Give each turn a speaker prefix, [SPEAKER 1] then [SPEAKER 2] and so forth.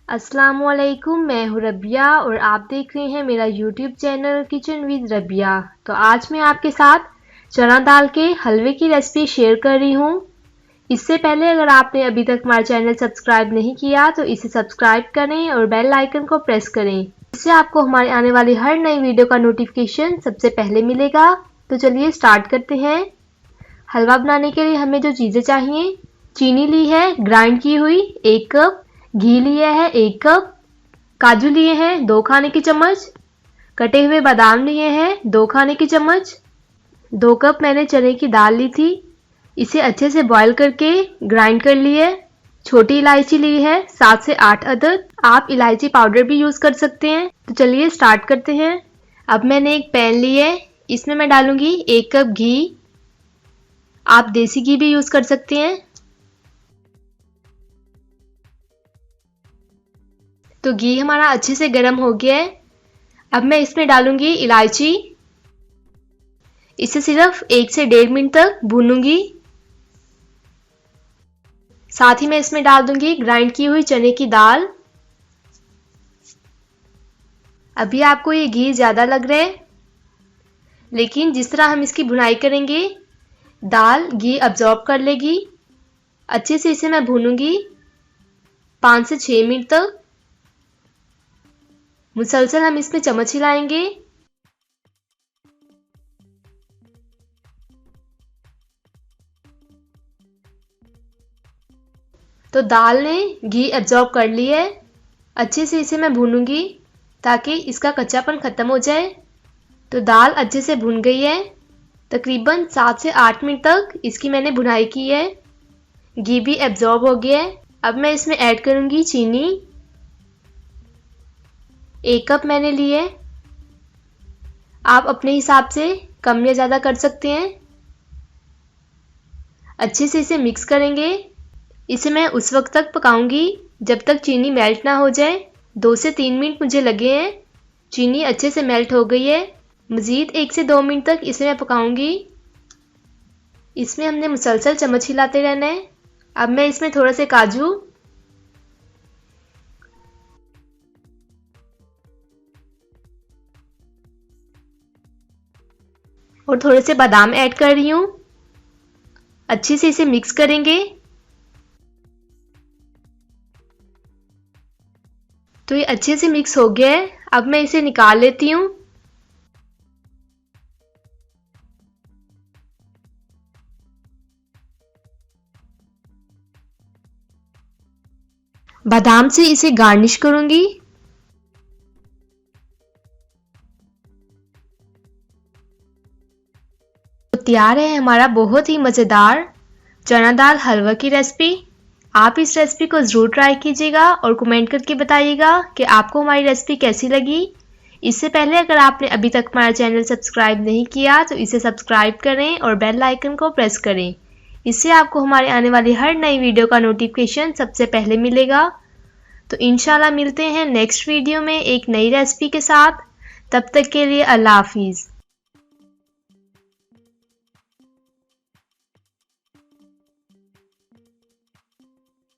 [SPEAKER 1] अस्सलामुअलैकुम, मैं हूँ रबिया और आप देख रहे हैं मेरा YouTube channel kitchen with Rabia. तो आज मैं आपके साथ चना दाल के हलवे की रेसिपी शेयर कर रही हूँ। इससे पहले अगर आपने अभी तक हमारा चैनल सब्सक्राइब नहीं किया तो इसे सब्सक्राइब करें और बेल आइकन को प्रेस करें। इससे आपको हमारे आने वाली हर नई वीडियो का नोटिफिकेशन सबसे पहले मिलेगा। तो चलिए स्टार्ट करते हैं। हलवा बनाने के लिए हमें जो चीज़ें चाहिए, चीनी ली है ग्राइंड की हुई 1 कप, घी लिया है 1 कप, काजू लिए हैं 2 खाने की चम्मच, कटे हुए बादाम लिए हैं 2 खाने की चम्मच, 2 कप मैंने चने की दाल ली थी, इसे अच्छे से बॉईल करके ग्राइंड कर लिए। छोटी इलायची ली है 7 से 8 अदद, आप इलायची पाउडर भी यूज़ कर सकते हैं। तो चलिए स्टार्ट करते हैं। अब मैंने एक पैन ली है, इसमें मैं डालूंगी 1 कप घी, आप देसी घी भी यूज़ कर सकते हैं। तो घी हमारा अच्छे से गर्म हो गया है। अब मैं इसमें डालूंगी इलायची, इसे सिर्फ 1 से 1.5 मिनट तक भूनूंगी। साथ ही मैं इसमें डाल दूंगी ग्राइंड की हुई चने की दाल। अभी आपको ये घी ज़्यादा लग रहा है, लेकिन जिस तरह हम इसकी भुनाई करेंगे दाल घी अब्जॉर्ब कर लेगी। अच्छे से इसे मैं भूनूंगी 5 से 6 मिनट तक। मुसलसल हम इसमें चम्मच हिलाएंगे। तो दाल ने घी एब्जॉर्ब कर लिया है। अच्छे से इसे मैं भूनूंगी ताकि इसका कच्चापन ख़त्म हो जाए। तो दाल अच्छे से भुन गई है। तकरीबन 7 से 8 मिनट तक इसकी मैंने भुनाई की है। घी भी एब्जॉर्ब हो गया है। अब मैं इसमें ऐड करूंगी चीनी, 1 कप मैंने लिए, आप अपने हिसाब से कम या ज़्यादा कर सकते हैं। अच्छे से इसे मिक्स करेंगे। इसे मैं उस वक्त तक पकाऊंगी जब तक चीनी मेल्ट ना हो जाए। 2 से 3 मिनट मुझे लगे हैं। चीनी अच्छे से मेल्ट हो गई है। मज़ीद 1 से 2 मिनट तक इसे मैं पकाऊंगी। इसमें हमने मुसलसल चम्मच हिलाते रहना है। अब मैं इसमें थोड़ा से काजू और थोड़े से बादाम ऐड कर रही हूँ। अच्छे से इसे मिक्स करेंगे। तो ये अच्छे से मिक्स हो गया है। अब मैं इसे निकाल लेती हूँ। बादाम से इसे गार्निश करूंगी। तो तैयार है हमारा बहुत ही मज़ेदार चना दाल हलवा की रेसिपी। आप इस रेसिपी को ज़रूर ट्राई कीजिएगा और कमेंट करके बताइएगा कि आपको हमारी रेसिपी कैसी लगी। इससे पहले अगर आपने अभी तक हमारा चैनल सब्सक्राइब नहीं किया तो इसे सब्सक्राइब करें और बेल आइकन को प्रेस करें। इससे आपको हमारे आने वाली हर नई वीडियो का नोटिफिकेशन सबसे पहले मिलेगा। तो इंशाल्लाह मिलते हैं नेक्स्ट वीडियो में एक नई रेसिपी के साथ। तब तक के लिए अल्लाह हाफिज़।